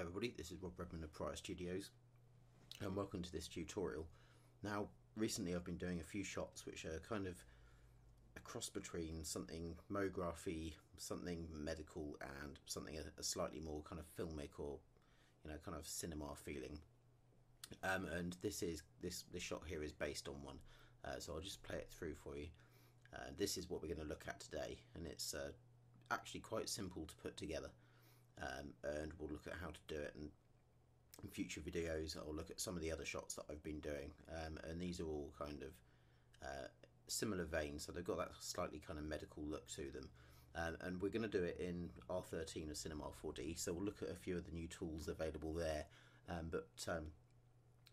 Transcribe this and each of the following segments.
Hi everybody, this is Rob Redmond of Prior Studios and welcome to this tutorial. Now recently I've been doing a few shots which are kind of a cross between something mography, something medical and something a slightly more kind of filmic or kind of cinema feeling. And this shot here is based on one, so I'll just play it through for you. This is what we're going to look at today, and it's actually quite simple to put together. And we'll look at how to do it, and in future videos I'll look at some of the other shots that I've been doing, and these are all kind of similar veins, so they've got that slightly kind of medical look to them, and we're going to do it in R13 of Cinema4D, so we'll look at a few of the new tools available there, but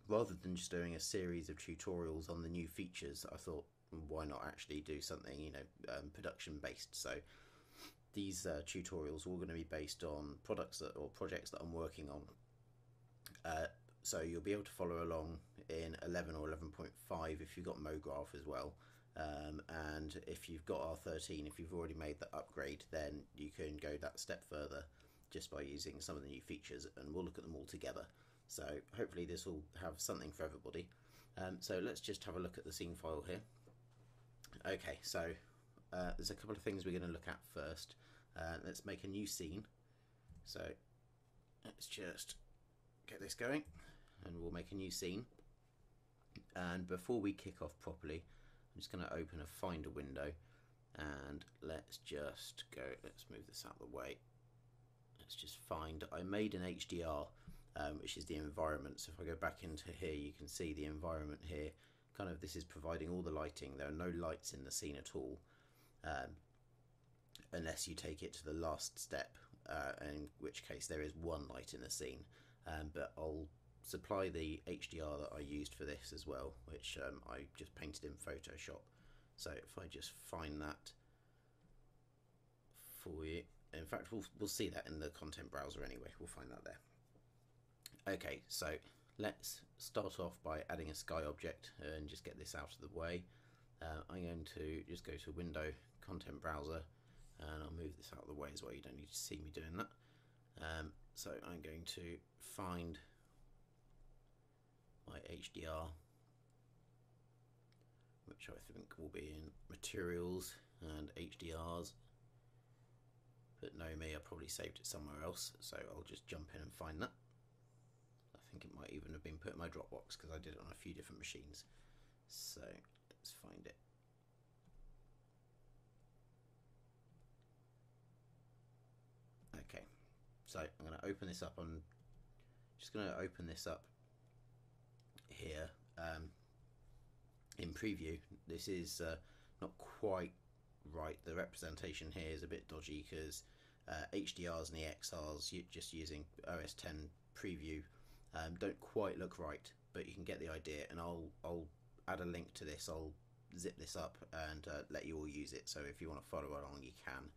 rather than just doing a series of tutorials on the new features, I thought why not actually do something production based. So these tutorials are all going to be based on projects that I'm working on. So you'll be able to follow along in 11 or 11.5 if you've got mograph as well. And if you've got R13, if you've already made that upgrade, then you can go that step further just by using some of the new features, and we'll look at them all together. So hopefully this will have something for everybody. So let's just have a look at the scene file here. Okay, so there's a couple of things we're going to look at first. Let's make a new scene. So let's just get this going and we'll make a new scene. And before we kick off properly, I'm just going to open a Finder window, and let's move this out of the way. Let's just find, I made an HDR, which is the environment. So if I go back into here, you can see the environment here. Kind of, this is providing all the lighting. There are no lights in the scene at all, unless you take it to the last step, in which case there is one light in the scene. But I'll supply the HDR that I used for this as well, which I just painted in Photoshop. So if I just find that for you, in fact we'll see that in the content browser anyway, we'll find that there. Okay, so let's start off by adding a sky object and just get this out of the way. I'm going to just go to Window, Content Browser, and I'll move this out of the way as well, you don't need to see me doing that. So I'm going to find my HDR, which I think will be in Materials and HDRs, but no me, I probably saved it somewhere else, so I'll just jump in and find that. I think it might even have been put in my Dropbox because I did it on a few different machines. So let's find it. Okay, so I'm going to open this up. I'm just going to open this up here in preview. This is not quite right. The representation here is a bit dodgy because HDRs and the XRs, just using OS 10 preview, don't quite look right, but you can get the idea, and I'll add a link to this. I'll zip this up and let you all use it, so if you want to follow along you can,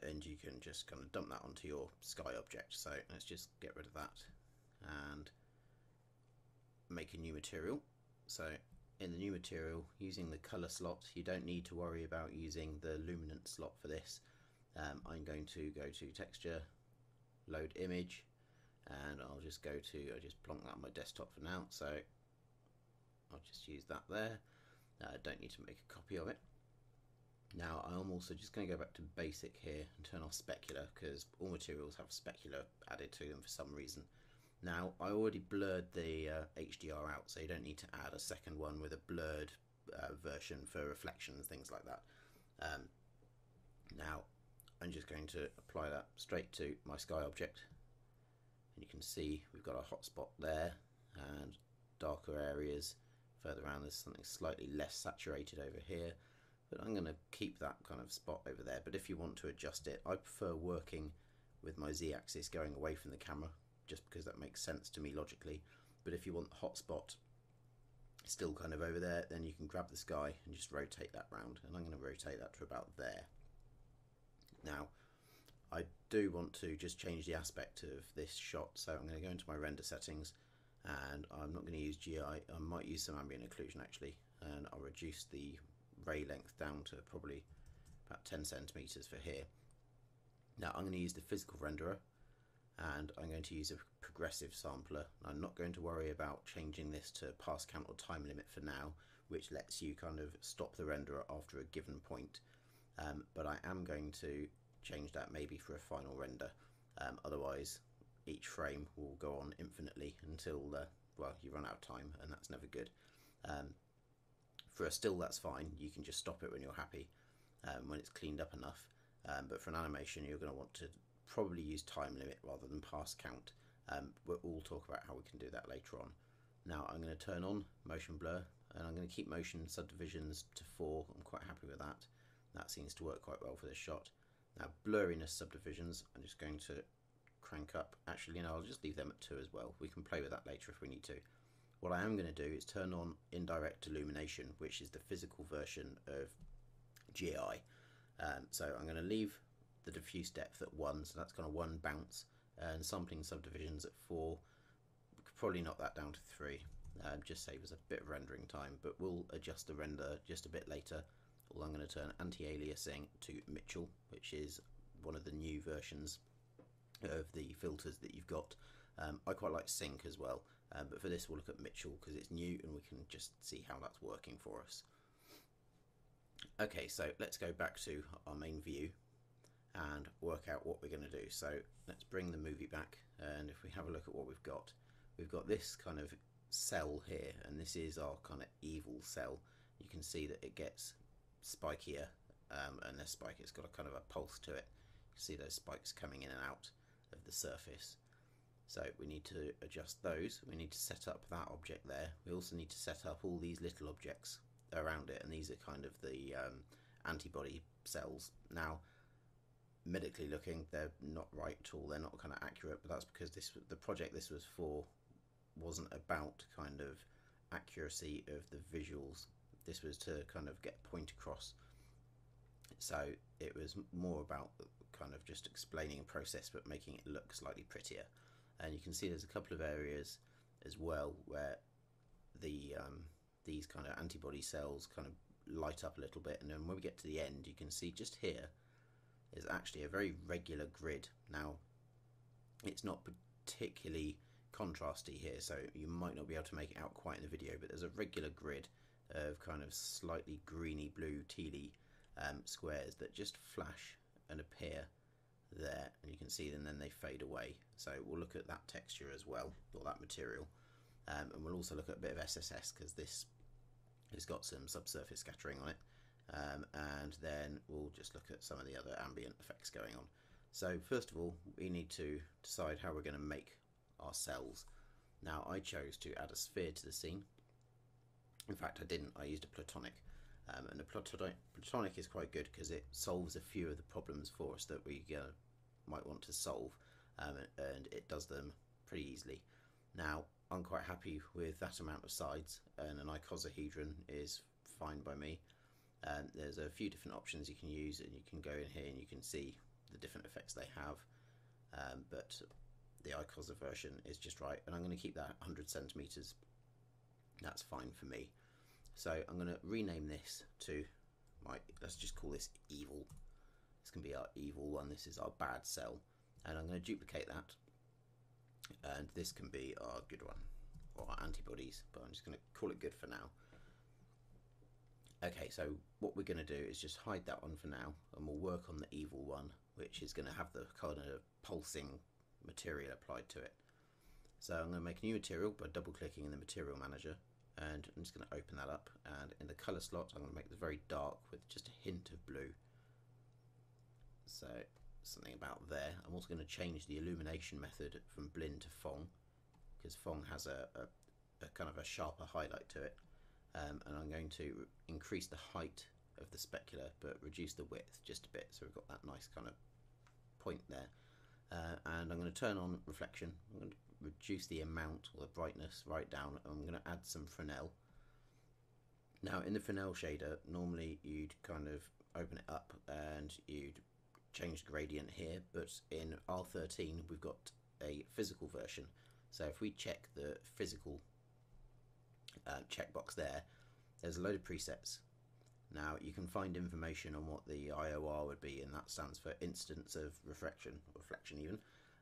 and you can just kind of dump that onto your sky object. So let's just get rid of that and make a new material. So in the new material, using the color slot, you don't need to worry about using the luminance slot for this. I'm going to go to texture, load image, and I'll just plonk that on my desktop for now, so I'll just use that there. Don't need to make a copy of it. Now I'm also just going to go back to basic here and turn off specular, because all materials have specular added to them for some reason. Now I already blurred the HDR out, so you don't need to add a second one with a blurred version for reflections, things like that. Now I'm just going to apply that straight to my sky object, and you can see we've got a hotspot there and darker areas further around. There's something slightly less saturated over here, but I'm going to keep that kind of spot over there. But if you want to adjust it, I prefer working with my z-axis going away from the camera, just because that makes sense to me logically. But if you want the hotspot still kind of over there, then you can grab the sky and just rotate that round, and I'm going to rotate that to about there. Now I do want to just change the aspect of this shot, so I'm going to go into my render settings, and I'm not going to use GI, I might use some ambient occlusion actually, and I'll reduce the ray length down to probably about 10 centimeters for here. Now I'm going to use the physical renderer, and I'm going to use a progressive sampler. I'm not going to worry about changing this to pass count or time limit for now, which lets you kind of stop the render after a given point, but I am going to change that maybe for a final render. Otherwise each frame will go on infinitely until well, you run out of time, and that's never good. For a still, that's fine, you can just stop it when you're happy, when it's cleaned up enough, but for an animation you're going to want to probably use time limit rather than pass count. We'll talk about how we can do that later on. Now I'm going to turn on motion blur, and I'm going to keep motion subdivisions to 4. I'm quite happy with that. That seems to work quite well for this shot. Now blurriness subdivisions, I'm just going to crank up. Actually, no, I'll just leave them at 2 as well. We can play with that later if we need to. What I am going to do is turn on indirect illumination, which is the physical version of GI. So I'm going to leave the diffuse depth at 1, so that's kind of 1 bounce, and sampling subdivisions at 4. We could probably knock that down to 3, just save us a bit of rendering time, but we'll adjust the render just a bit later. Well, I'm going to turn anti-aliasing to Mitchell, which is one of the new versions of the filters that you've got. I quite like Sync as well, but for this we'll look at Mitchell because it's new and we can just see how that's working for us. Okay, so let's go back to our main view and work out what we're going to do. So let's bring the movie back, and if we have a look at what we've got this kind of cell here, and this is our kind of evil cell. You can see that it gets spikier, and this spike, it's got a kind of a pulse to it. You can see those spikes coming in and out of the surface. So we need to adjust those. We need to set up that object there. We also need to set up all these little objects around it, and these are kind of the antibody cells. Now, medically looking, they're not right at all. They're not kind of accurate, but that's because the project this was for wasn't about kind of accuracy of the visuals. This was to kind of get a point across. So it was more about kind of just explaining a process but making it look slightly prettier. And you can see there's a couple of areas as well where the these kind of antibody cells kind of light up a little bit, and then when we get to the end you can see just here is actually a very regular grid. Now it's not particularly contrasty here, so you might not be able to make it out quite in the video, but there's a regular grid of kind of slightly greeny blue tealy squares that just flash and appear there, and you can see them, and then they fade away. So we'll look at that texture as well, or that material, and we'll also look at a bit of SSS because this has got some subsurface scattering on it, and then we'll just look at some of the other ambient effects going on. So first of all, we need to decide how we're going to make our cells. Now I chose to add a sphere to the scene. In fact, I didn't. I used a platonic. And a platonic is quite good because it solves a few of the problems for us that we might want to solve, and it does them pretty easily. Now, I'm quite happy with that amount of sides, and an icosahedron is fine by me. There's a few different options you can use, and you can go in here and you can see the different effects they have, but the icosa version is just right, and I'm going to keep that 100 centimeters. That's fine for me. So I'm going to rename this to let's just call this evil. This can be our evil one. This is our bad cell, and I'm going to duplicate that, and this can be our good one, or our antibodies, but I'm just going to call it good for now. Okay, so what we're going to do is just hide that one for now, and we'll work on the evil one, which is going to have the kind of pulsing material applied to it. So I'm going to make a new material by double clicking in the material manager, and I'm just going to open that up, and in the color slot I'm going to make this very dark with just a hint of blue. So something about there. I'm also going to change the illumination method from blend to Phong, because Phong has a kind of a sharper highlight to it, and I'm going to increase the height of the specular but reduce the width just a bit, so we've got that nice kind of point there. And I'm going to turn on reflection. I'm going to reduce the amount or the brightness right down, and I'm going to add some Fresnel. Now in the Fresnel shader, normally you'd kind of open it up and you'd change the gradient here, but in R13 we've got a physical version. So if we check the physical checkbox there, there's a load of presets. Now you can find information on what the IOR would be, and that stands for instance of reflection even.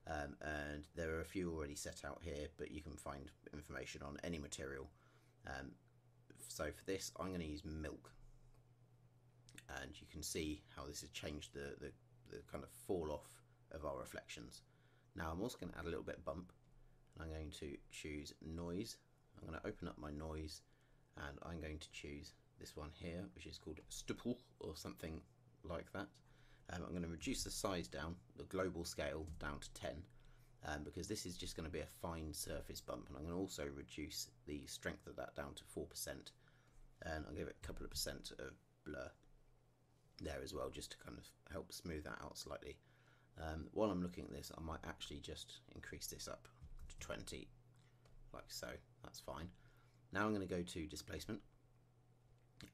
and there are a few already set out here, but you can find information on any material. So for this I'm going to use milk, and you can see how this has changed the kind of fall off of our reflections. Now I'm also going to add a little bit of bump, and I'm going to choose noise. I'm going to open up my noise, and I'm going to choose this one here, which is called stipple or something like that. I'm going to reduce the size down, the global scale down to 10, because this is just going to be a fine surface bump, and I'm going to also reduce the strength of that down to 4%, and I'll give it a couple of percent of blur there as well, just to kind of help smooth that out slightly. While I'm looking at this, I might actually just increase this up to 20, like so. That's fine. Now I'm going to go to displacement,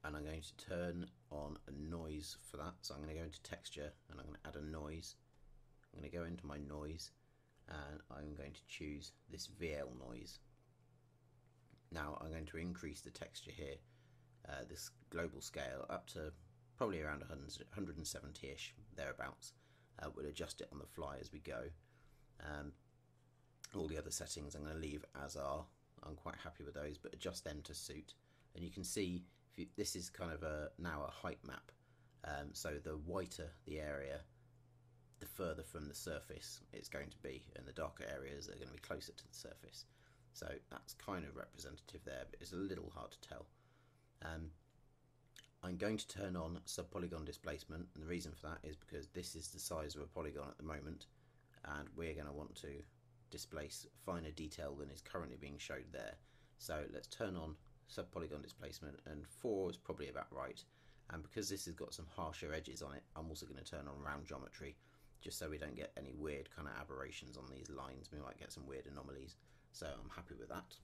and I'm going to turn on a noise for that. So I'm going to go into texture, and I'm going to add a noise. I'm going to go into my noise, and I'm going to choose this VL noise. Now I'm going to increase the texture here, this global scale, up to probably around 170-ish, thereabouts. We'll adjust it on the fly as we go. All the other settings I'm going to leave as are. I'm quite happy with those, but adjust them to suit. And you can see this is kind of now a height map. So the whiter the area, the further from the surface it's going to be, and the darker areas are going to be closer to the surface. So that's kind of representative there, but it's a little hard to tell. I'm going to turn on subpolygon displacement, and the reason for that is because this is the size of a polygon at the moment, and we're going to want to displace finer detail than is currently being showed there. So let's turn on subpolygon displacement, and 4 is probably about right. And because this has got some harsher edges on it, I'm also going to turn on round geometry, just so we don't get any weird kind of aberrations on these lines. We might get some weird anomalies, so I'm happy with that.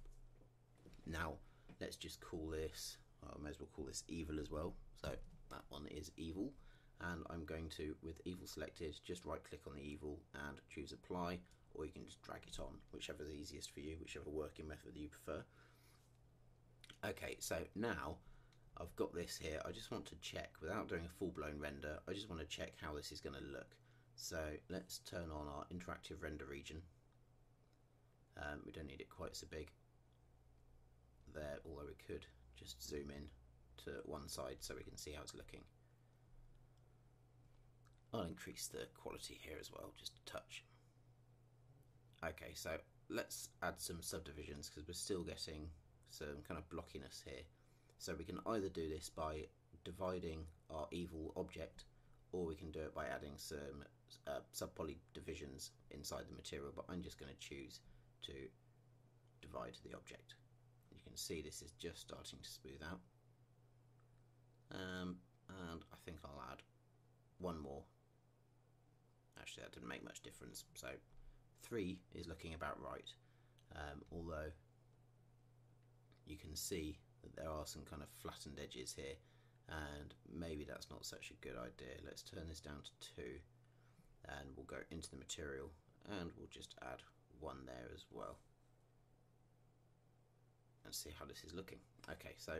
Now let's just call this, I may as well call this evil as well. So that one is evil, and I'm going to, with evil selected, just right click on the evil and choose apply, or you can just drag it on, whichever is easiest for you, whichever working method you prefer. Okay, so now I've got this here. I just want to check, without doing a full-blown render, I just want to check how this is going to look. So let's turn on our interactive render region. We don't need it quite so big there, although we could just zoom in to one side so we can see how it's looking. I'll increase the quality here as well, just a touch. Okay, so let's add some subdivisions, because we're still getting some kind of blockiness here. So we can either do this by dividing our evil object, or we can do it by adding some subpoly divisions inside the material, but I'm just going to choose to divide the object. You can see this is just starting to smooth out, and I think I'll add one more. Actually, that didn't make much difference, so 3 is looking about right, although you can see that there are some kind of flattened edges here, and maybe that's not such a good idea. Let's turn this down to 2, and we'll go into the material, and we'll just add 1 there as well, and see how this is looking. Okay, so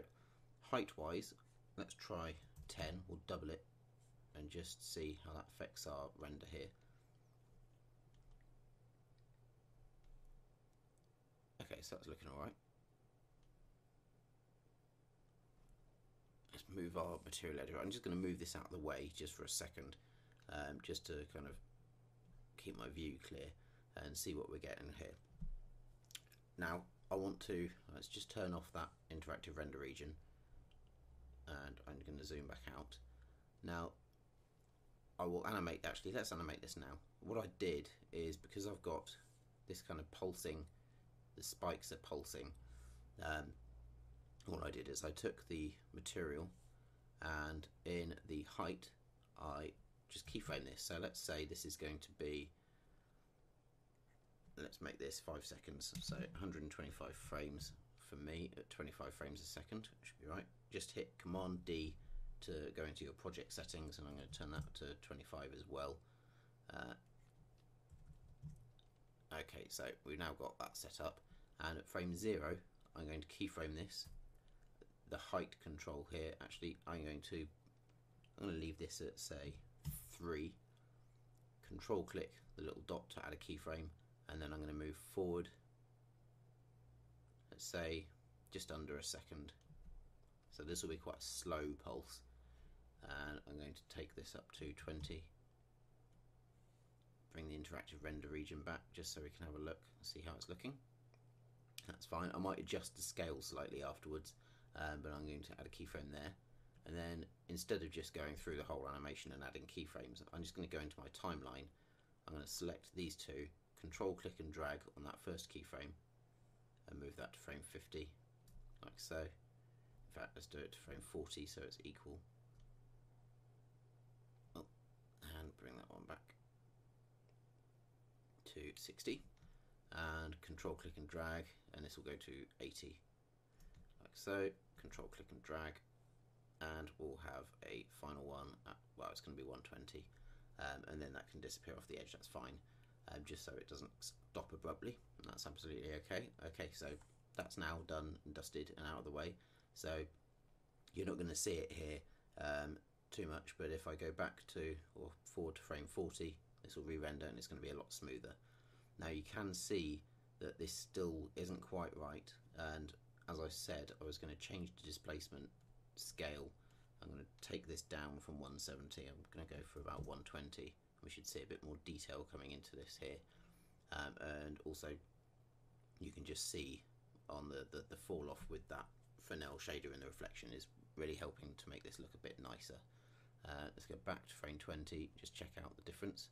height wise, let's try 10. We'll double it and just see how that affects our render here. Okay, so that's looking alright. Let's move our material editor. I'm just going to move this out of the way just for a second, just to kind of keep my view clear and see what we're getting here. Now I want to, let's just turn off that interactive render region, and I'm going to zoom back out. Now I will animate, actually let's animate this now. What I did is, because I've got this kind of pulsing, the spikes are pulsing, what I did is I took the material, and in the height I just keyframe this. So let's say this is going to be, let's make this 5 seconds, so 125 frames for me at 25 frames a second, should be right. Just hit Command D to go into your project settings, and I'm going to turn that to 25 as well. Okay, so we've now got that set up, and at frame 0 I'm going to keyframe this. The height control here, actually I'm going to leave this at say 3, control click the little dot to add a keyframe, and then I'm going to move forward, let's say just under a second. So this will be quite a slow pulse, and I'm going to take this up to 20. Bring the interactive render region back just so we can have a look and see how it's looking. That's fine. I might adjust the scale slightly afterwards, but I'm going to add a keyframe there. And then instead of just going through the whole animation and adding keyframes, I'm just going to go into my timeline. I'm going to select these two, control click and drag on that first keyframe, and move that to frame 50, like so. In fact, let's do it to frame 40 so it's equal. Oh, and bring that one back to 60, and control click and drag, and this will go to 80, like so. Control click and drag, and we'll have a final one at, well, it's going to be 120, and then that can disappear off the edge. That's fine, just so it doesn't stop abruptly. That's absolutely okay. Okay, so that's now done and dusted and out of the way, so you're not going to see it here too much. But if I go back to, or forward to frame 40, this will re-render and it's going to be a lot smoother. Now you can see that this still isn't quite right, and as I said, I was going to change the displacement scale. I'm going to take this down from 170, I'm going to go for about 120. We should see a bit more detail coming into this here, and also you can just see on the fall off with that Fresnel shader in the reflection is really helping to make this look a bit nicer. Let's go back to frame 20, just check out the difference.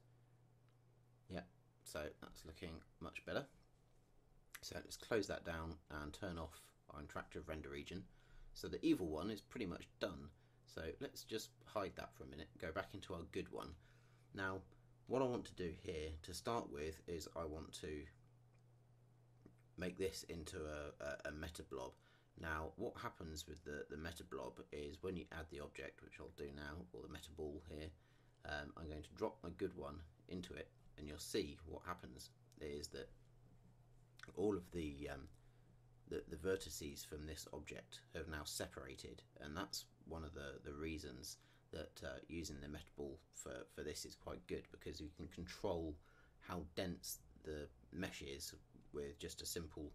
Yeah, so that's looking much better. So let's close that down and turn off our interactive render region. So the evil one is pretty much done. So let's just hide that for a minute, go back into our good one. Now, what I want to do here to start with is I want to make this into a meta blob. Now, what happens with the meta blob is when you add the object, which I'll do now, or the meta ball here, I'm going to drop my good one into it, and you'll see what happens is that all of the vertices from this object have now separated, and that's one of the reasons that using the metaball for this is quite good, because you can control how dense the mesh is with just a simple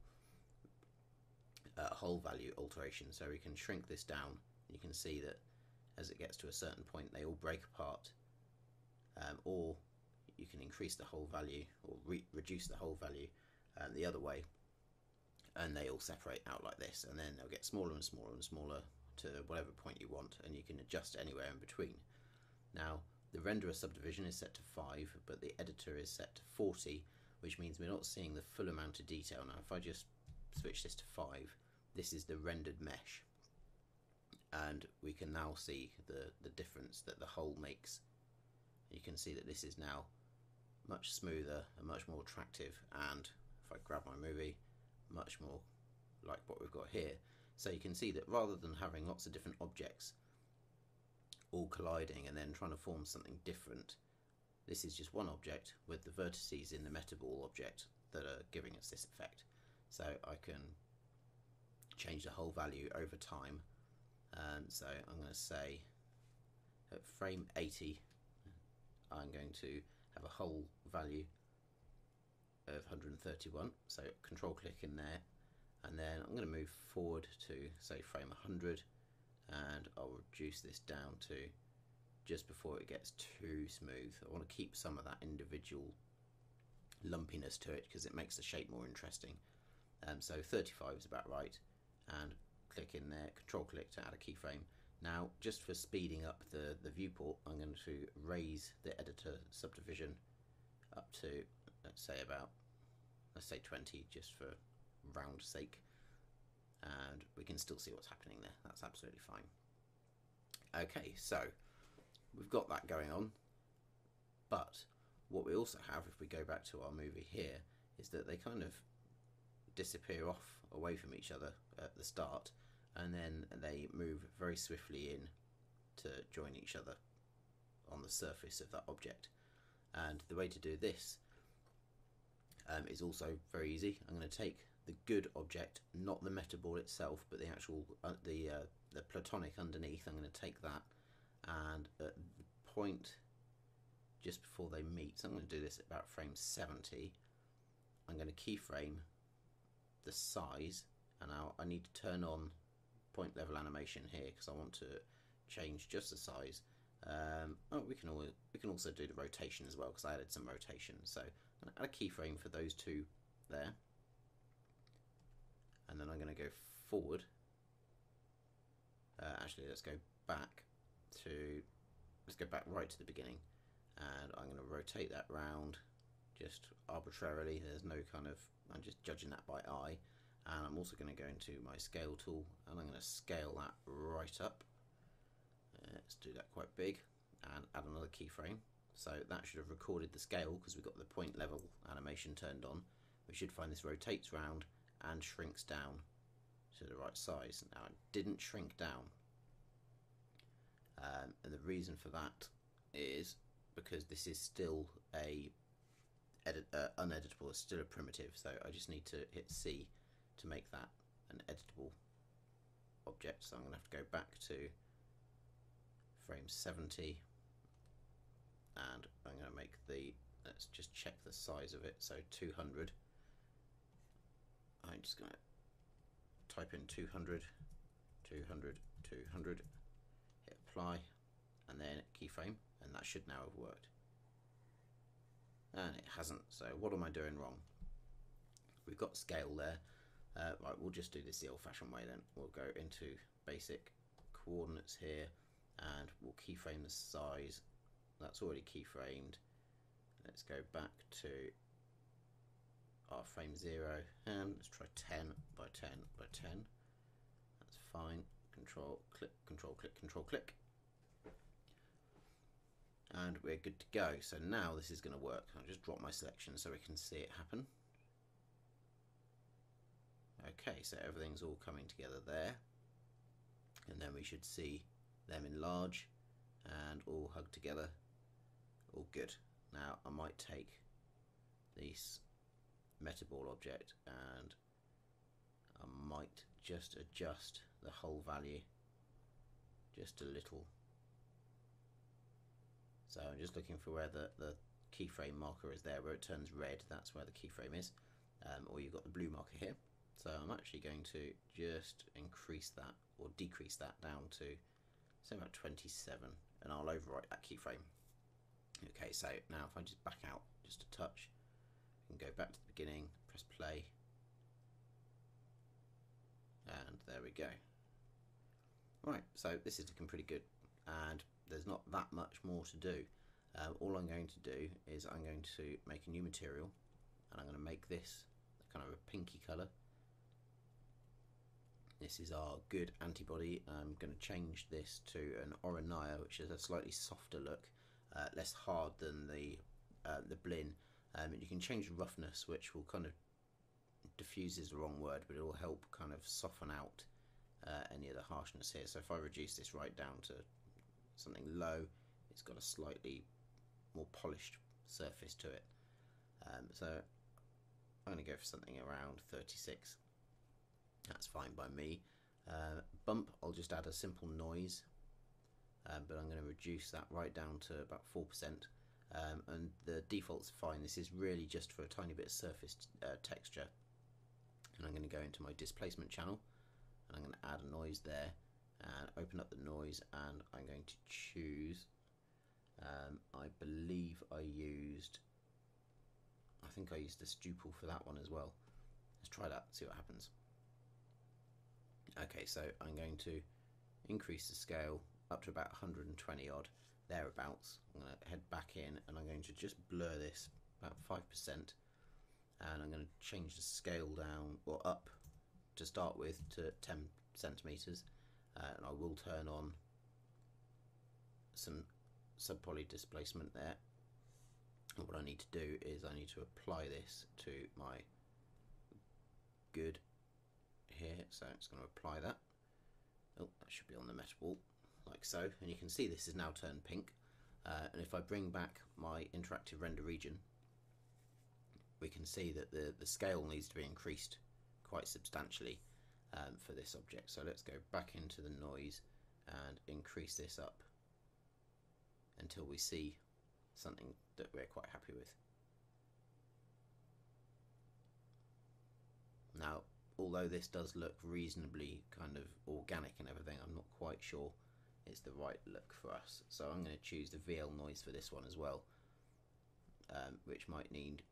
hole value alteration. So we can shrink this down. You can see that as it gets to a certain point they all break apart, or you can increase the hole value or reduce the hole value the other way, and they all separate out like this, and then they'll get smaller and smaller and smaller to whatever point you want, and you can adjust anywhere in between. Now the renderer subdivision is set to 5, but the editor is set to 40, which means we're not seeing the full amount of detail. Now if I just switch this to 5, this is the rendered mesh, and we can now see the difference that the hole makes. You can see that this is now much smoother and much more attractive, and if I grab my movie, much more like what we've got here. So you can see that rather than having lots of different objects all colliding and then trying to form something different, this is just one object with the vertices in the metaball object that are giving us this effect. So I can change the hole value over time. So I'm going to say at frame 80 I'm going to have a hole value of 131, so control click in there, and then I'm going to move forward to say frame 100, and I'll reduce this down to just before it gets too smooth. I want to keep some of that individual lumpiness to it because it makes the shape more interesting. So 35 is about right, and click in there, control click to add a keyframe. Now just for speeding up the viewport, I'm going to raise the editor subdivision up to, let's say 20, just for round sake, and we can still see what's happening there. That's absolutely fine. Okay, so we've got that going on, but what we also have, if we go back to our movie here, is that they kind of disappear off away from each other at the start, and then they move very swiftly in to join each other on the surface of that object. And the way to do this is also very easy. I'm going to take the good object, not the metaball itself, but the actual the platonic underneath. I'm going to take that, and at the point just before they meet. So I'm going to do this at about frame 70. I'm going to keyframe the size, and now I need to turn on point level animation here because I want to change just the size. We can also do the rotation as well because I added some rotation. So I'm going to add a keyframe for those two there, and then I'm going to go forward. Actually, let's go back right to the beginning, and I'm going to rotate that round just arbitrarily. There's no kind of, I'm just judging that by eye. And I'm also going to go into my scale tool, and I'm going to scale that right up. Let's do that quite big, and add another keyframe. So that should have recorded the scale because we've got the point level animation turned on. We should find this rotates round and shrinks down to the right size. Now it didn't shrink down, and the reason for that is because this is still uneditable. It's still a primitive, so I just need to hit C to make that an editable object. So I'm going to have to go back to frame 70, and I'm going to make let's just check the size of it, so 200. I'm just going to type in 200, 200, 200, hit apply, and then keyframe, and that should now have worked. And it hasn't, so what am I doing wrong? We've got scale there. Right, we'll just do this the old-fashioned way then. We'll go into basic coordinates here, and we'll keyframe the size. That's already keyframed. Let's go back to our frame 0, and let's try 10 by 10 by 10. That's fine. Control click, control click, control click, and we're good to go. So now this is going to work. I'll just drop my selection so we can see it happen. Okay, so everything's all coming together there, and then we should see them enlarge and all hugged together. All good. Now I might take this metaball object and I might just adjust the whole value just a little. So I'm just looking for where the keyframe marker is there, where it turns red. That's where the keyframe is, or you've got the blue marker here. So I'm actually going to just increase that or decrease that down to say about 27, and I'll overwrite that keyframe. Okay, so now if I just back out just a touch, I can go back to the beginning, press play, and there we go. Right, so this is looking pretty good, and there's not that much more to do. All I'm going to do is I'm going to make a new material, and I'm going to make this kind of a pinky colour. This is our good antibody. I'm going to change this to an Oronaya, which is a slightly softer look, less hard than the Blinn. You can change the roughness, which will kind of, diffuse is the wrong word, but it will help kind of soften out any of the harshness here. So if I reduce this right down to something low, it's got a slightly more polished surface to it. So I'm going to go for something around 36. That's fine by me. Bump, I'll just add a simple noise, but I'm going to reduce that right down to about 4%, and the default's fine. This is really just for a tiny bit of surface texture, and I'm going to go into my displacement channel, and I'm going to add a noise there, and open up the noise, and I'm going to choose, I believe I think I used the stupil for that one as well. Let's try that, see what happens. Okay, so I'm going to increase the scale up to about 120 odd, thereabouts. I'm going to head back in, and I'm going to just blur this about 5%, and I'm going to change the scale down, or up to start with, to 10 centimeters, and I will turn on some subpoly displacement there. And what I need to do is I need to apply this to my good here, so it's going to apply that. Oh, that should be on the metaball, like so, and you can see this is now turned pink. And if I bring back my interactive render region, we can see that the scale needs to be increased quite substantially for this object. So let's go back into the noise and increase this up until we see something that we're quite happy with. Now, although this does look reasonably kind of organic and everything, I'm not quite sure it's the right look for us. So I'm going to choose the VL noise for this one as well, which might need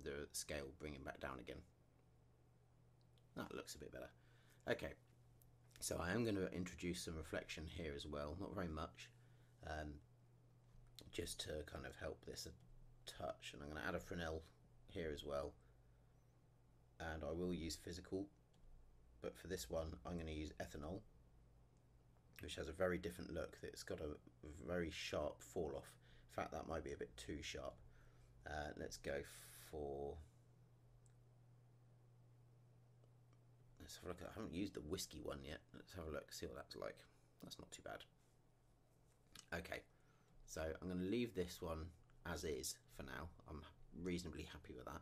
the scale bringing back down again. That looks a bit better. Okay, so I am going to introduce some reflection here as well, not very much, just to kind of help this a touch. And I'm going to add a Fresnel here as well, and I will use physical, but for this one I'm going to use ethanol, which has a very different look. It's got a very sharp fall off. In fact, that might be a bit too sharp. Let's go for, let's have a look. I haven't used the whiskey one yet. Let's have a look, see what that's like. That's not too bad. Okay, so I'm going to leave this one as is for now. I'm reasonably happy with that.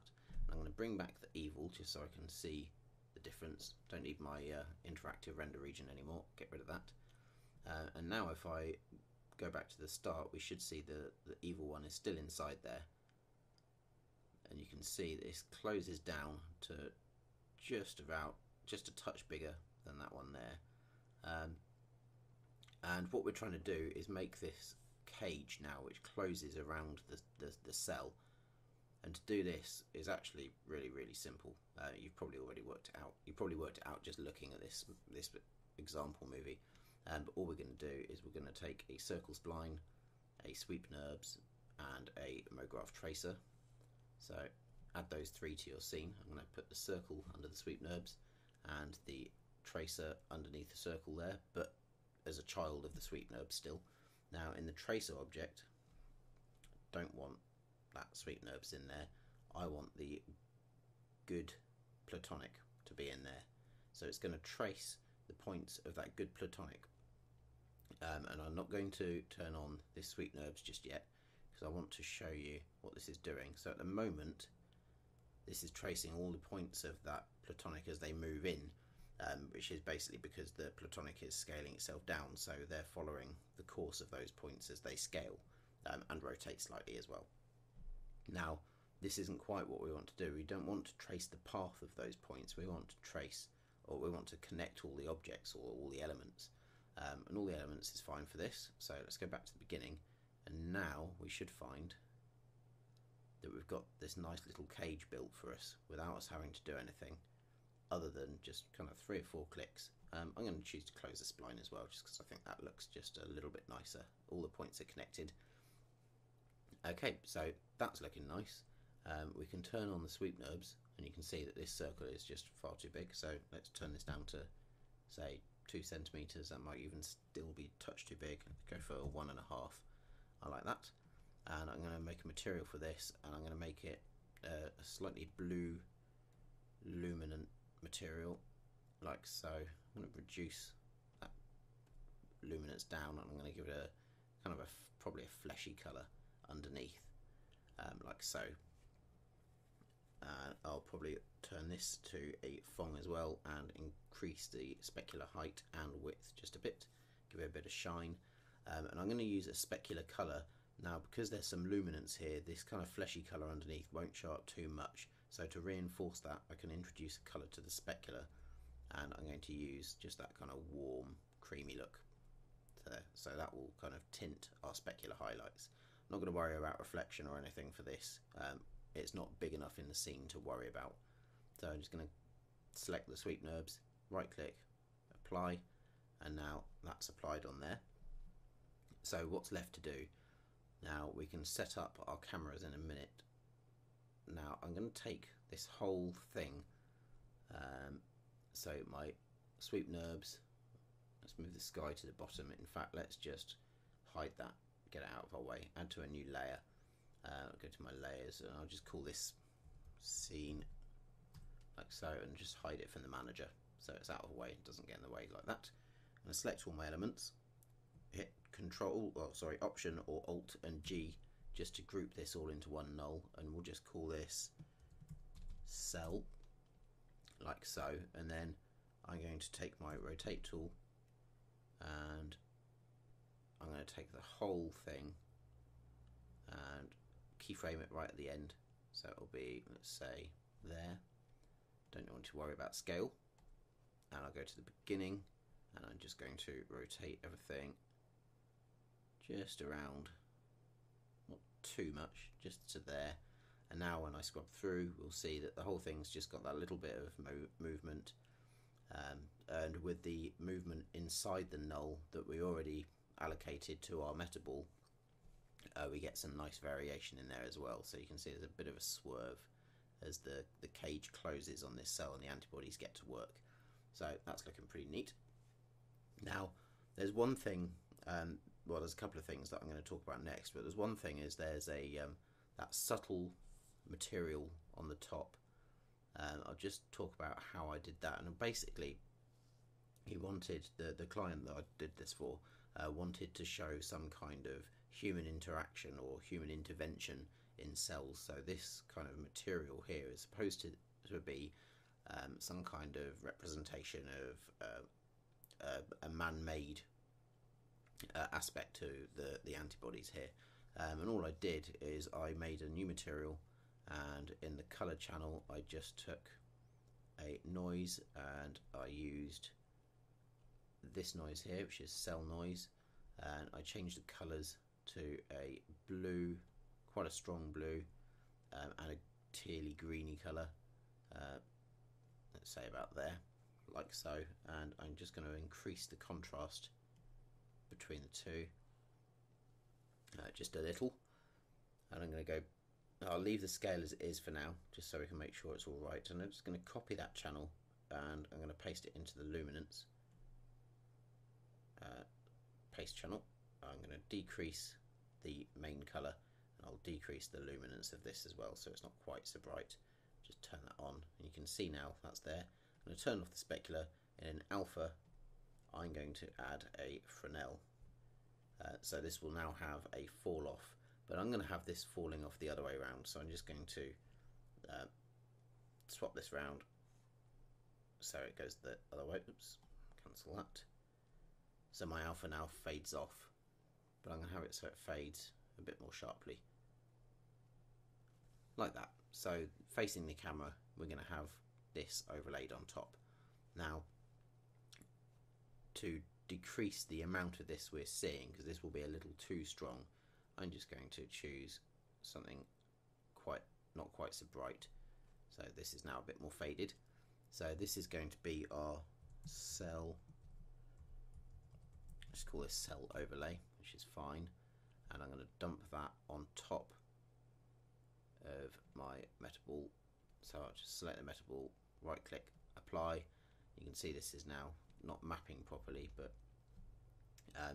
I'm going to bring back the evil just so I can see the difference. Don't need my interactive render region anymore. Get rid of that. And now if I go back to the start, we should see the evil one is still inside there. And you can see this closes down to just a touch bigger than that one there. And what we're trying to do is make this cage now, which closes around the cell. And to do this is actually really, really simple. You've probably already worked it out. You probably worked it out just looking at this example movie. But all we're going to do is we're going to take a circle spline, a sweep NURBS, and a mograph tracer. So add those three to your scene. I'm going to put the circle under the sweep NURBS and the tracer underneath the circle there, but as a child of the sweep NURBS still. Now in the tracer object, don't want that sweep NURBS in there. I want the good platonic to be in there. So it's going to trace the points of that good platonic. And I'm not going to turn on this sweep NURBS just yet, because I want to show you what this is doing. So at the moment, this is tracing all the points of that platonic as they move in, which is basically because the platonic is scaling itself down, so they're following the course of those points as they scale, and rotate slightly as well. Now, this isn't quite what we want to do. We don't want to trace the path of those points. We want to trace, or we want to connect all the objects or all the elements. And all the elements is fine for this. So let's go back to the beginning, and now we should find that we've got this nice little cage built for us without us having to do anything other than just kind of 3 or 4 clicks. I'm going to choose to close the spline as well, just because I think that looks just a little bit nicer. All the points are connected. Okay, so that's looking nice. We can turn on the sweep NURBS, and you can see that this circle is just far too big. So let's turn this down to, say, 2 centimeters. That might even still be a touch too big. Go for 1.5. I like that. And I'm going to make a material for this, and I'm going to make it a slightly blue luminant material, like so. I'm going to reduce that luminance down, and I'm going to give it a kind of probably a fleshy colour underneath, like so. I'll probably turn this to a Phong as well and increase the specular height and width just a bit, give it a bit of shine. And I'm going to use a specular colour. Now, because there's some luminance here, this kind of fleshy colour underneath won't show up too much. So to reinforce that, I can introduce a colour to the specular, and I'm going to use just that kind of warm, creamy look there. So that will kind of tint our specular highlights. I'm not going to worry about reflection or anything for this. It's not big enough in the scene to worry about. So I'm just going to select the sweep NURBS, right click, apply, and now that's applied on there. So what's left to do? Now we can set up our cameras in a minute. Now I'm going to take this whole thing, so my sweep NURBS, let's move the sky to the bottom. In fact, let's just hide that, get it out of our way, add to a new layer. I'll go to my layers, and I'll just call this scene, like so, and just hide it from the manager so it's out of the way, it doesn't get in the way like that. I'm going to select all my elements, hit Option or Alt and G just to group this all into one null, and we'll just call this cell, like so. And then I'm going to take my rotate tool, and I'm going to take the whole thing and keyframe it right at the end. So it'll be, let's say, there. Don't want to worry about scale. And I'll go to the beginning, and I'm just going to rotate everything just around, not too much, just to there. And now when I scrub through, we'll see that the whole thing's just got that little bit of movement, and with the movement inside the null that we already allocated to our metaball, we get some nice variation in there as well. So you can see there's a bit of a swerve as the cage closes on this cell and the antibodies get to work. So that's looking pretty neat. Now there's one thing, well, there's a couple of things that I'm going to talk about next, but there's one thing is there's a that subtle material on the top. I'll just talk about how I did that. And basically he wanted, the client that I did this for wanted to show some kind of human interaction or human intervention in cells. So this kind of material here is supposed to be some kind of representation of a man-made aspect to the antibodies here. And all I did is I made a new material, and in the color channel I just took a noise and I used this noise here, which is cell noise, and I changed the colors to a blue, quite a strong blue, and a tealy greeny color, let's say about there, like so. And I'm just going to increase the contrast between the two just a little, and I'm going to go, I'll leave the scale as it is for now just so we can make sure it's all right. And I'm just going to copy that channel and I'm going to paste it into the luminance paste channel. I'm going to decrease the main color and I'll decrease the luminance of this as well so it's not quite so bright. Just turn that on and you can see now that's there. I'm going to turn off the specular, and in alpha I'm going to add a Fresnel. So this will now have a fall off, but I'm going to have this falling off the other way around. So I'm just going to swap this round so it goes the other way. Oops, cancel that. So my alpha now fades off, but I'm going to have it so it fades a bit more sharply, like that. So facing the camera, we're going to have this overlaid on top. Now, to decrease the amount of this we're seeing, because this will be a little too strong, I'm just going to choose something not quite so bright. So this is now a bit more faded. So this is going to be our cell, let's call this cell overlay, which is fine. And I'm going to dump that on top of my metaball. So I'll just select the metaball, right click, apply. You can see this is now not mapping properly, but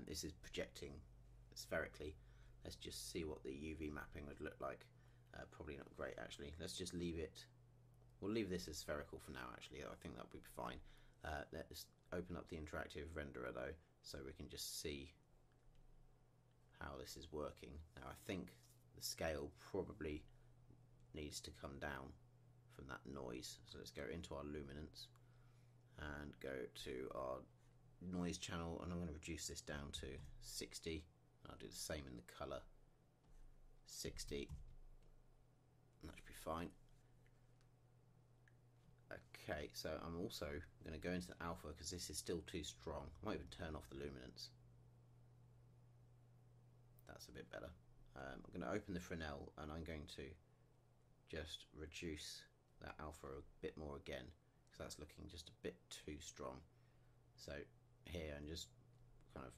this is projecting spherically. Let's just see what the UV mapping would look like. Probably not great actually. Let's just leave it, we'll leave this as spherical for now actually. I think that would be fine. Let's open up the interactive renderer though, so we can just see how this is working. Now I think the scale probably needs to come down from that noise. So let's go into our luminance and go to our noise channel, and I'm going to reduce this down to 60. I'll do the same in the color, 60. That should be fine. Okay, so I'm also going to go into the alpha because this is still too strong. I might even turn off the luminance. That's a bit better. I'm going to open the Fresnel and I'm going to just reduce that alpha a bit more again, because that's looking just a bit too strong. So here I'm just kind of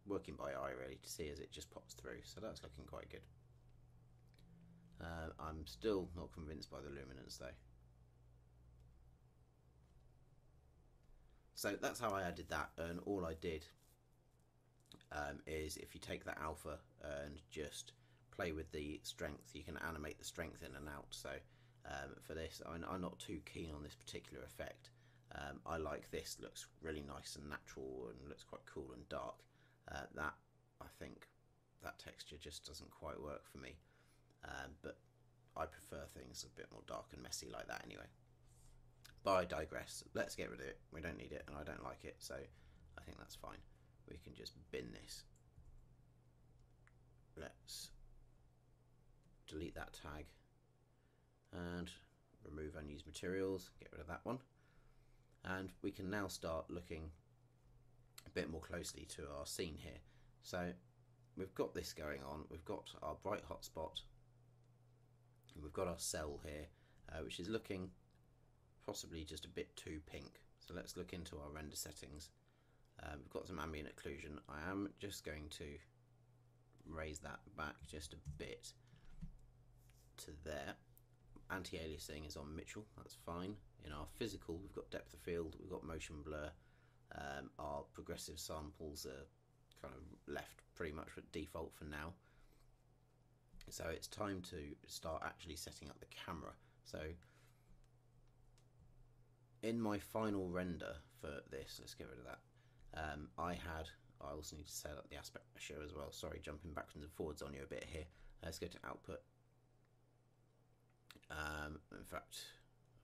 working by eye really to see as it just pops through. So that's looking quite good. I'm still not convinced by the luminance though. So that's how I added that, and all I did is if you take that alpha and just play with the strength, you can animate the strength in and out. So for this, I'm not too keen on this particular effect. I like this, looks really nice and natural and looks quite cool and dark. That, I think that texture just doesn't quite work for me, but I prefer things a bit more dark and messy like that anyway. But I digress. Let's get rid of it. We don't need it and I don't like it, so I think that's fine. We can just bin this. Let's delete that tag and remove unused materials, get rid of that one, and we can now start looking a bit more closely to our scene here. So we've got this going on, we've got our bright hot spot, and we've got our cell here, which is looking possibly just a bit too pink. So let's look into our render settings. We've got some ambient occlusion. I am just going to raise that back just a bit to there. Anti-aliasing is on Mitchell, that's fine. In our physical, we've got depth of field, we've got motion blur. Our progressive samples are kind of left pretty much at default for now. So it's time to start actually setting up the camera. So in my final render for this, let's get rid of that. I also need to set up the aspect ratio as well. Sorry, jumping backwards and forwards on you a bit here. Let's go to output. In fact,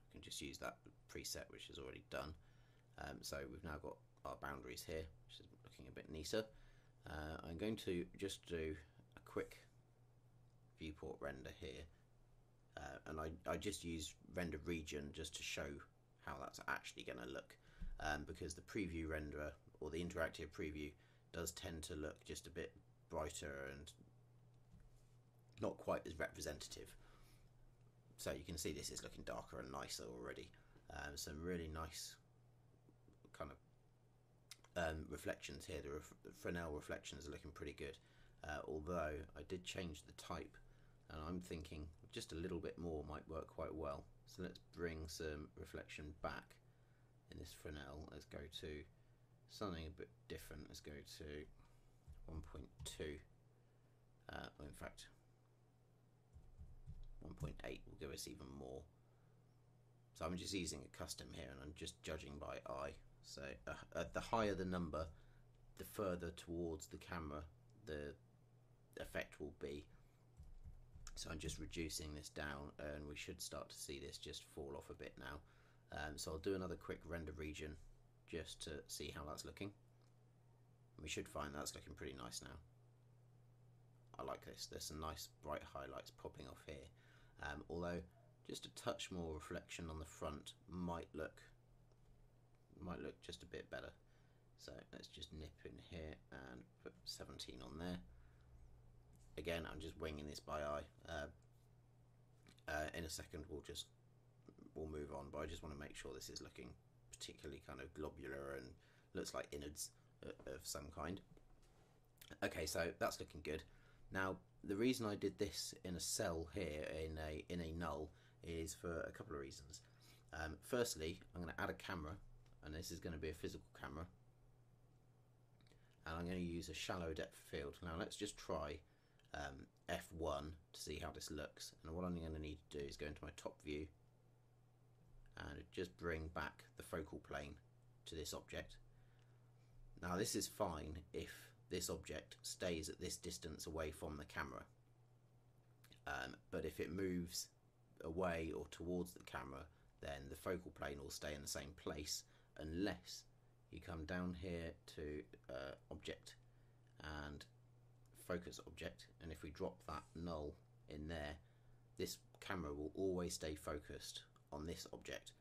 I can just use that preset which is already done. So we've now got our boundaries here, which is looking a bit neater. I'm going to just do a quick viewport render here, and I just use render region just to show how that's actually going to look, because the preview renderer or the interactive preview does tend to look just a bit brighter and not quite as representative. So you can see this is looking darker and nicer already. Some really nice kind of reflections here. The Fresnel reflections are looking pretty good, although I did change the type, and I'm thinking just a little bit more might work quite well. So let's bring some reflection back in this Fresnel. Let's go to something a bit different. Let's go to 1.2. In fact, 1.8 will give us even more. So I'm just using a custom here, and I'm just judging by eye. So the higher the number, the further towards the camera the effect will be. So I'm just reducing this down, and we should start to see this just fall off a bit now. So I'll do another quick render region just to see how that's looking. We should find that's looking pretty nice now. I like this. There's some nice bright highlights popping off here. Although just a touch more reflection on the front might look just a bit better. So let's just nip in here and put 17 on there. Again, I'm just winging this by eye. In a second we'll move on, but I just want to make sure this is looking particularly kind of globular and looks like innards of some kind. Okay, so that's looking good. Now the reason I did this in a cell here in a null is for a couple of reasons. Firstly, I'm going to add a camera, and this is going to be a physical camera, and I'm going to use a shallow depth of field. Now let's just try F1 to see how this looks, and what I'm going to need to do is go into my top view and just bring back the focal plane to this object. Now this is fine if this object stays at this distance away from the camera, but if it moves away or towards the camera, then the focal plane will stay in the same place, unless you come down here to object and focus object, and if we drop that null in there, this camera will always stay focused on this object,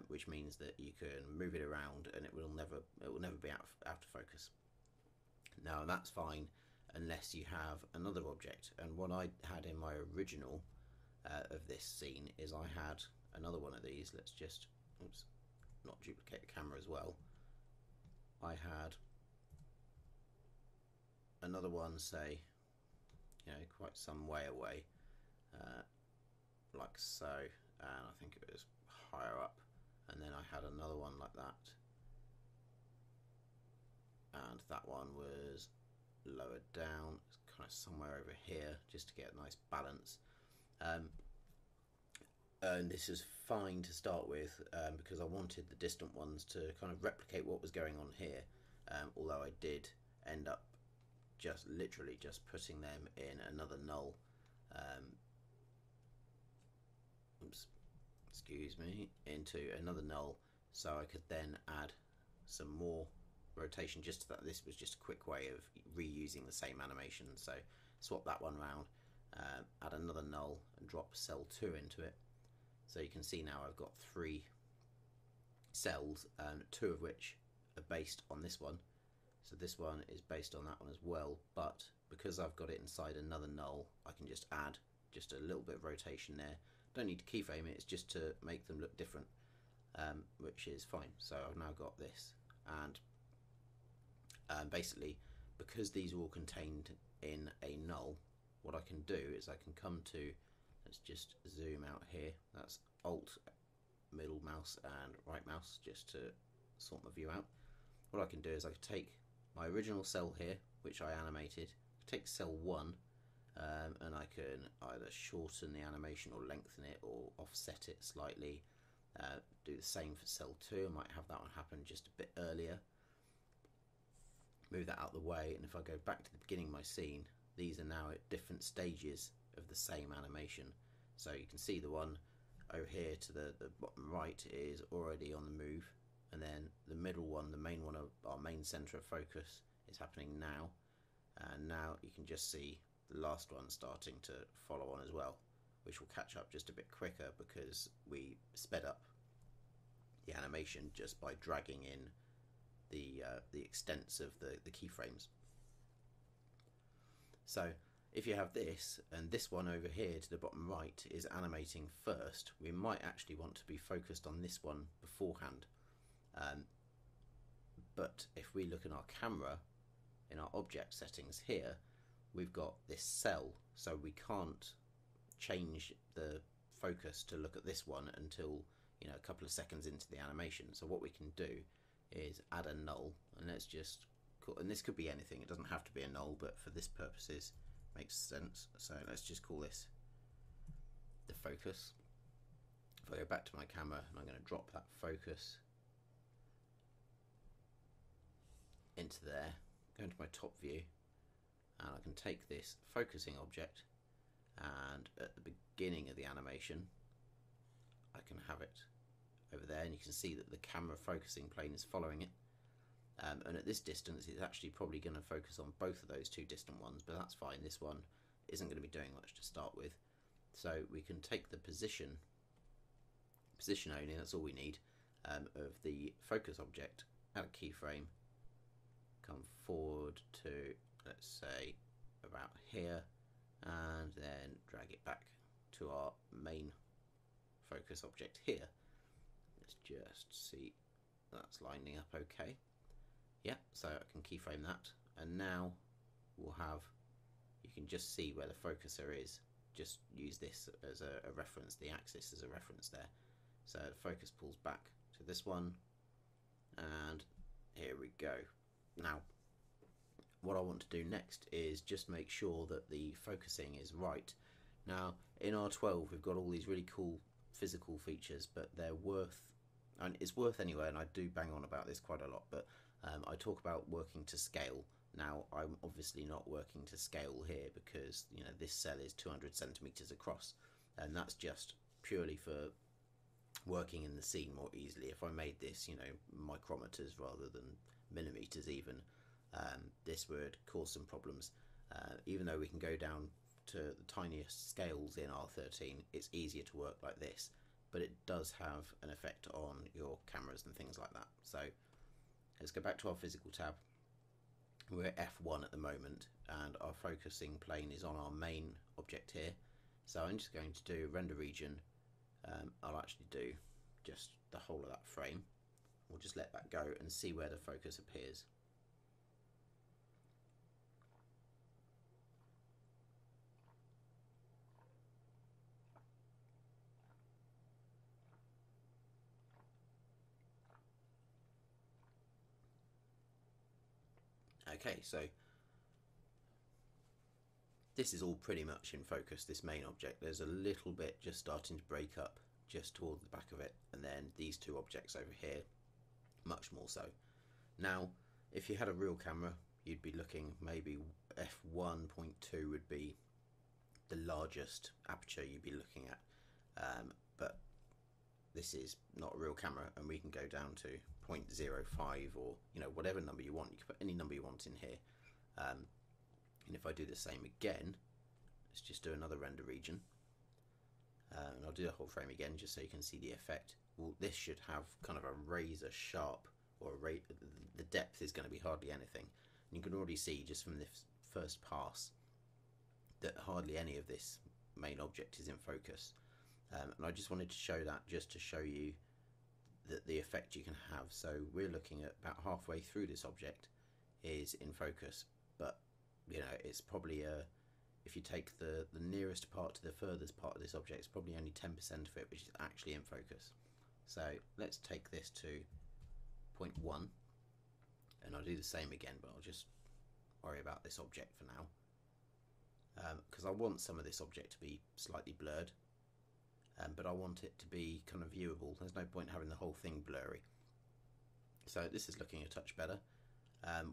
which means that you can move it around and it will never be out of focus. Now that's fine unless you have another object, and what I had in my original of this scene is I had another one of these. Let's just not duplicate the camera as well. I had another one, say, quite some way away, like so, and I think it was higher up, and then I had another one like that, and that one was lower down. It's kind of somewhere over here, just to get a nice balance. And this is fine to start with, because I wanted the distant ones to kind of replicate what was going on here, although I did end up just literally just putting them in another null, into another null, so I could then add some more rotation. Just that this was just a quick way of reusing the same animation. So swap that one round, add another null and drop cell 2 into it. So you can see now I've got 3 cells, and 2 of which are based on this one. So this one is based on that one as well, but because I've got it inside another null, I can just add just a little bit of rotation there. Don't need to keyframe it, it's just to make them look different, which is fine. So I've now got this, and basically because these are all contained in a null, what I can do is I can come to, let's just zoom out here, that's Alt, middle mouse and right mouse just to sort my view out. What I can do is I can take my original cell here, which I animated, take cell 1, and I can either shorten the animation or lengthen it or offset it slightly. Do the same for cell 2, I might have that one happen just a bit earlier. Move that out of the way, and if I go back to the beginning of my scene, these are now at different stages of the same animation. So you can see the one over here to the bottom right is already on the move, and then the middle one, the main one, our main center of focus, is happening now, and now you can just see the last one starting to follow on as well, which will catch up just a bit quicker because we sped up the animation just by dragging in the extents of the keyframes. So if you have this, and this one over here to the bottom right is animating first, we might actually want to be focused on this one beforehand. But if we look in our camera, in our object settings here, we've got this cell, so we can't change the focus to look at this one until, you know, a couple of seconds into the animation. So what we can do is add a null, and let's just call, and this could be anything, it doesn't have to be a null, but for this purposes makes sense. So let's just call this the focus. If I go back to my camera, and I'm going to drop that focus into there, go into my top view, and I can take this focusing object, and at the beginning of the animation I can have it over there, and you can see that the camera focusing plane is following it, and at this distance it's actually probably going to focus on both of those two distant ones, but that's fine, this one isn't going to be doing much to start with. So we can take the position only, that's all we need, of the focus object, add a keyframe, come forward to, let's say, about here, and then drag it back to our main focus object here. Let's just see that's lining up okay. Yeah, so I can keyframe that, and now we'll have, you can just see where the focuser is. Just use this as a reference, the axis as a reference there. So the focus pulls back to this one, and here we go. Now what I want to do next is just make sure that the focusing is right. Now in R12 we've got all these really cool physical features, but they're worth, and it's worth anyway, and I do bang on about this quite a lot, but I talk about working to scale. Now I'm obviously not working to scale here because, you know, this cell is 200 centimeters across, and that's just purely for working in the scene more easily. If I made this, you know, micrometers rather than millimeters even, this would cause some problems. Even though we can go down to the tiniest scales in R13, it's easier to work like this, but it does have an effect on your cameras and things like that. So let's go back to our physical tab. We're at F1 at the moment, and our focusing plane is on our main object here. So I'm just going to do render region. I'll actually do just the whole of that frame. We'll just let that go and see where the focus appears. Okay, so this is all pretty much in focus, this main object. There's a little bit just starting to break up just towards the back of it, and then these two objects over here, much more so. Now, if you had a real camera, you'd be looking, maybe f1.2 would be the largest aperture you'd be looking at, but this is not a real camera, and we can go down to 0.05 or, you know, whatever number you want. You can put any number you want in here, and if I do the same again let's just do another render region. And I'll do the whole frame again just so you can see the effect. Well, this should have kind of a razor sharp, or the depth is going to be hardly anything. And you can already see just from this first pass that hardly any of this main object is in focus. And I just wanted to show that just to show you that the effect you can have. So we're looking at about halfway through this object is in focus, but you know, it's probably if you take the nearest part to the furthest part of this object, it's probably only 10% of it which is actually in focus. So let's take this to 0.1, and I'll do the same again, but I'll just worry about this object for now, because I want some of this object to be slightly blurred, but I want it to be kind of viewable. There's no point having the whole thing blurry. So this is looking a touch better.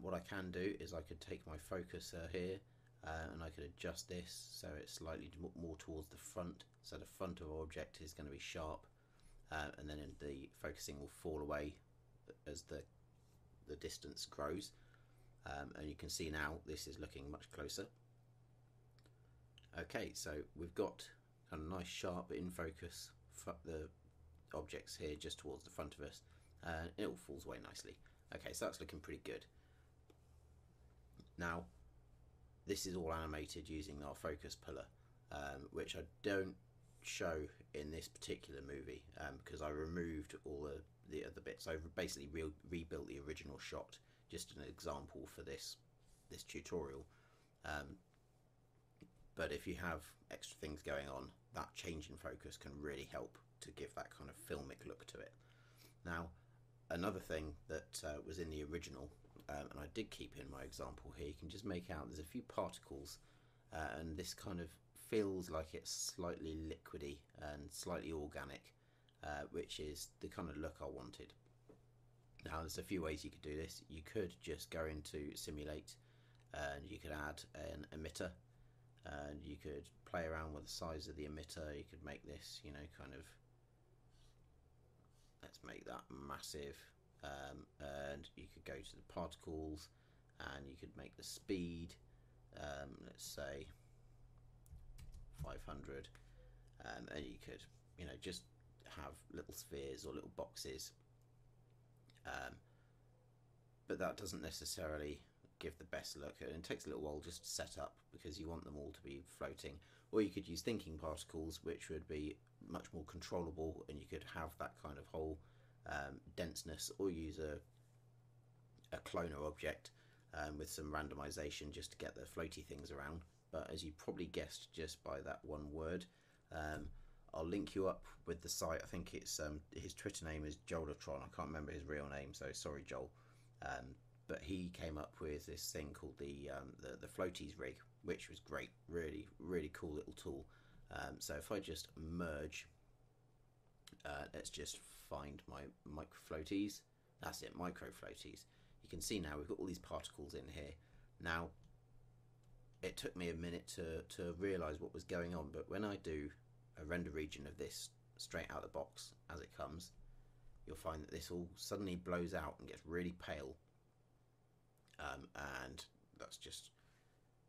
What I can do is I could take my focuser here, and I could adjust this so it's slightly more towards the front, so the front of our object is going to be sharp, and then the focusing will fall away as the distance grows, and you can see now this is looking much closer. Okay, so we've got a nice sharp in focus the objects here just towards the front of us, and it all falls away nicely. Okay, so that's looking pretty good. Now this is all animated using our focus pillar, which I don't show in this particular movie because I removed all the other bits. I've basically rebuilt the original shot, just an example for this tutorial. But if you have extra things going on, that change in focus can really help to give that kind of filmic look to it. Now, another thing that was in the original, and I did keep in my example here, you can just make out there's a few particles, and this kind of feels like it's slightly liquidy and slightly organic, which is the kind of look I wanted. Now there's a few ways you could do this. You could just go into simulate, and you could add an emitter, and you could play around with the size of the emitter. You could make this, you know, kind of, let's make that massive, and you could go to the particles, and you could make the speed, let's say 500, and you could, you know, just have little spheres or little boxes, but that doesn't necessarily give the best look, and it takes a little while just to set up because you want them all to be floating. Or you could use thinking particles, which would be much more controllable, and you could have that kind of whole denseness, or use a cloner object with some randomization just to get the floaty things around. But as you probably guessed just by that one word, I'll link you up with the site. I think it's his Twitter name is Joelatron. I can't remember his real name, so sorry Joel. But he came up with this thing called the floaties rig, which was great. Really cool little tool. So if I just merge, let's just find my micro floaties. That's it, micro floaties. You can see now we've got all these particles in here. Now it took me a minute to realize what was going on, but when I do a render region of this straight out of the box as it comes, you'll find that this all suddenly blows out and gets really pale, and that's just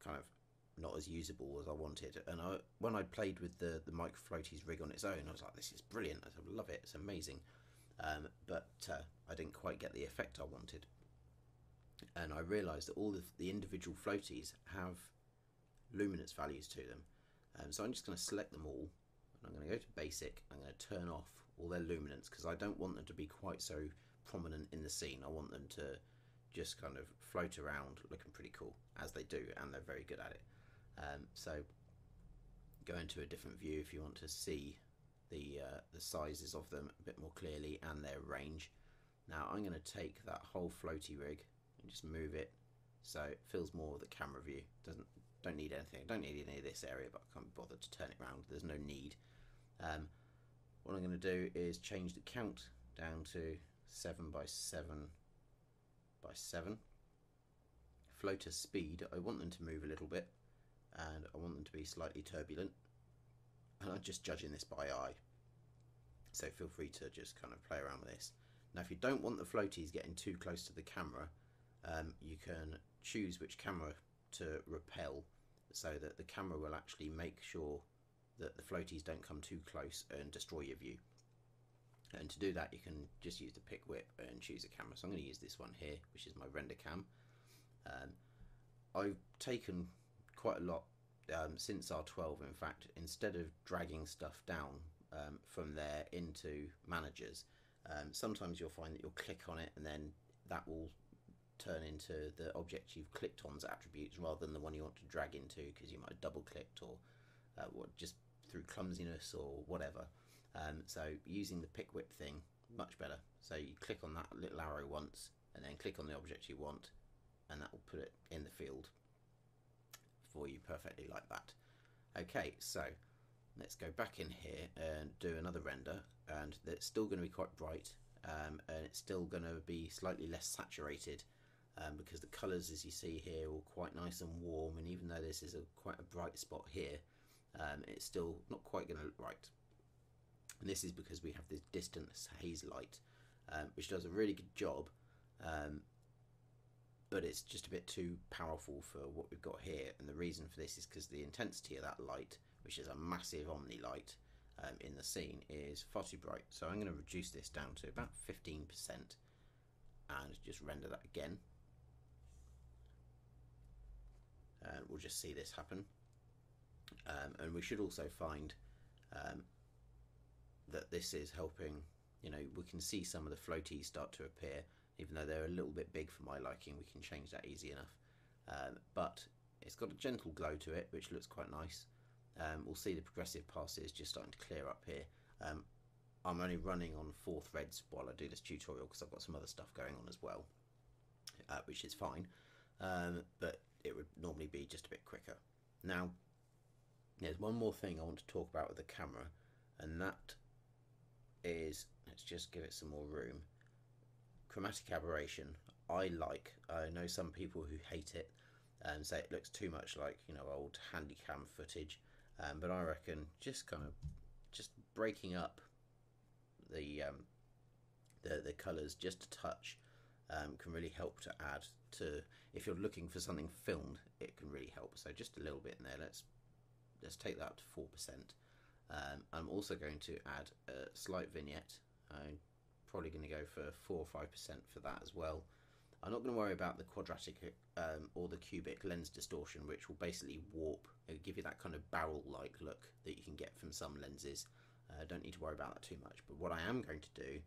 kind of not as usable as I wanted. And when I played with the micro floaties rig on its own, I was like, this is brilliant, I love it, it's amazing, but I didn't quite get the effect I wanted. And I realized that all of the individual floaties have luminance values to them, so I'm just going to select them all, and I'm going to go to basic. I'm going to turn off all their luminance because I don't want them to be quite so prominent in the scene. I want them to just kind of float around looking pretty cool, as they do, and they're very good at it. So go into a different view if you want to see the sizes of them a bit more clearly and their range. Now I'm going to take that whole floaty rig and just move it so it feels more of the camera view. Don't need anything. Don't need any of this area, but I can't be bothered to turn it around. There's no need. What I'm going to do is change the count down to 7 by 7 by 7. Floater speed, I want them to move a little bit, and I want them to be slightly turbulent, and I'm just judging this by eye, so feel free to just kind of play around with this. Now if you don't want the floaties getting too close to the camera, you can choose which camera to repel, so that the camera will actually make sure that the floaties don't come too close and destroy your view. And to do that, you can just use the pick whip and choose a camera. So I'm going to use this one here, which is my render cam. I've taken quite a lot since R12. In fact, instead of dragging stuff down from there into managers, sometimes you'll find that you'll click on it and then that will turn into the object you've clicked on's attributes rather than the one you want to drag into, because you might have double clicked or just through clumsiness or whatever. So using the pick whip thing, much better. So you click on that little arrow once and then click on the object you want, and that will put it in the field for you perfectly like that. Okay, so let's go back in here and do another render, and it's still going to be quite bright, and it's still going to be slightly less saturated because the colours, as you see here, are quite nice and warm, and even though this is quite a bright spot here, it's still not quite going to look right. And this is because we have this distant haze light, which does a really good job, but it's just a bit too powerful for what we've got here. And the reason for this is because the intensity of that light, which is a massive omni light in the scene, is far too bright. So I'm going to reduce this down to about 15% and just render that again. And we'll just see this happen. And we should also find that this is helping. You know, we can see some of the floaties start to appear, even though they're a little bit big for my liking. We can change that easy enough, but it's got a gentle glow to it, which looks quite nice. We'll see the progressive passes just starting to clear up here. I'm only running on 4 threads while I do this tutorial because I've got some other stuff going on as well, which is fine, but it would normally be just a bit quicker. Now, there's one more thing I want to talk about with the camera, and that is, let's just give it some more room. Chromatic aberration. I know some people who hate it and say it looks too much like, you know, old handycam footage, but I reckon just breaking up the colours just a touch can really help to add to, if you're looking for something filmed, it can really help. So just a little bit in there. Let's take that up to 4%. I'm also going to add a slight vignette. I'm probably going to go for 4 or 5% for that as well. I'm not going to worry about the quadratic or the cubic lens distortion, which will basically warp, it'll give you that kind of barrel-like look that you can get from some lenses. Don't need to worry about that too much. But what I am going to do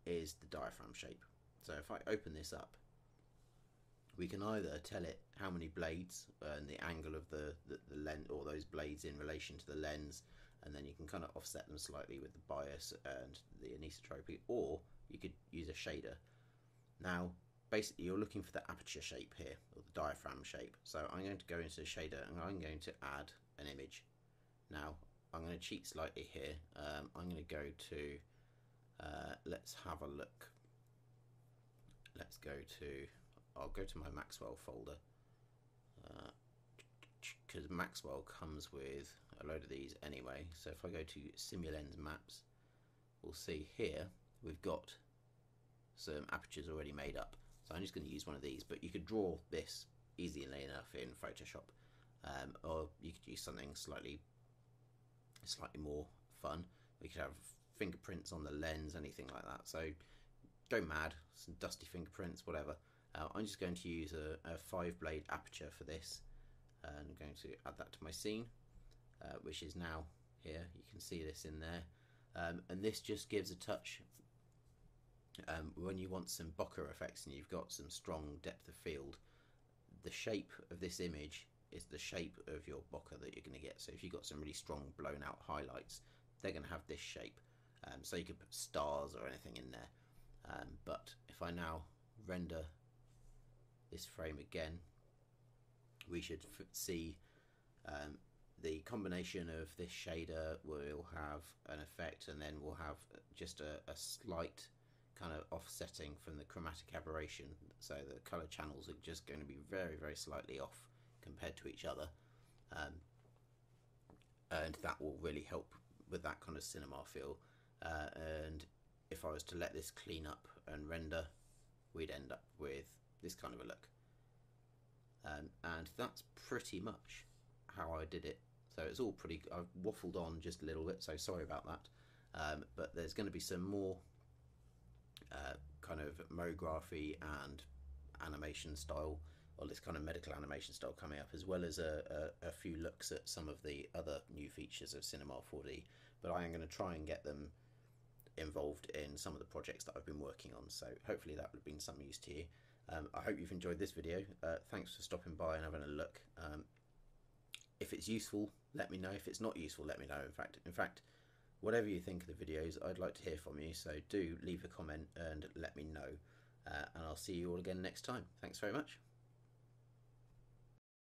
is the diaphragm shape. So if I open this up, we can either tell it how many blades and the angle of the lens, or those blades in relation to the lens, and then you can kind of offset them slightly with the bias and the anisotropy, or you could use a shader. Now, basically you're looking for the aperture shape here, or the diaphragm shape. So I'm going to go into the shader and I'm going to add an image. Now, I'm going to cheat slightly here. I'm going to go to, let's have a look. Let's go to, I'll go to my Maxwell folder, because Maxwell comes with a load of these anyway. So if I go to Simulens Maps, we'll see here we've got some apertures already made up. So I'm just going to use one of these, but you could draw this easily enough in Photoshop, or you could use something slightly more fun. We could have fingerprints on the lens, anything like that. So go mad, some dusty fingerprints, whatever. I'm just going to use a 5-blade aperture for this, and I'm going to add that to my scene, which is now here. You can see this in there, and this just gives a touch. When you want some bokeh effects and you've got some strong depth of field, the shape of this image is the shape of your bokeh that you're going to get. So if you've got some really strong blown out highlights, they're going to have this shape. So you could put stars or anything in there. But if I now render this frame again, we should see the combination of this shader will have an effect, and then we'll have just a slight kind of offsetting from the chromatic aberration. So the color channels are just going to be very, very slightly off compared to each other, and that will really help with that kind of cinema feel. And if I was to let this clean up and render, we'd end up with this kind of a look. And that's pretty much how I did it. So it's all pretty, I've waffled on just a little bit, so sorry about that. But there's going to be some more kind of mography and animation style, or this kind of medical animation style coming up, as well as a few looks at some of the other new features of Cinema4D. But I am going to try and get them involved in some of the projects that I've been working on, so hopefully that would have been some use to you. I hope you've enjoyed this video. Thanks for stopping by and having a look. If it's useful, let me know. If it's not useful, let me know. In fact, whatever you think of the videos, I'd like to hear from you, so do leave a comment and let me know. And I'll see you all again next time. Thanks very much.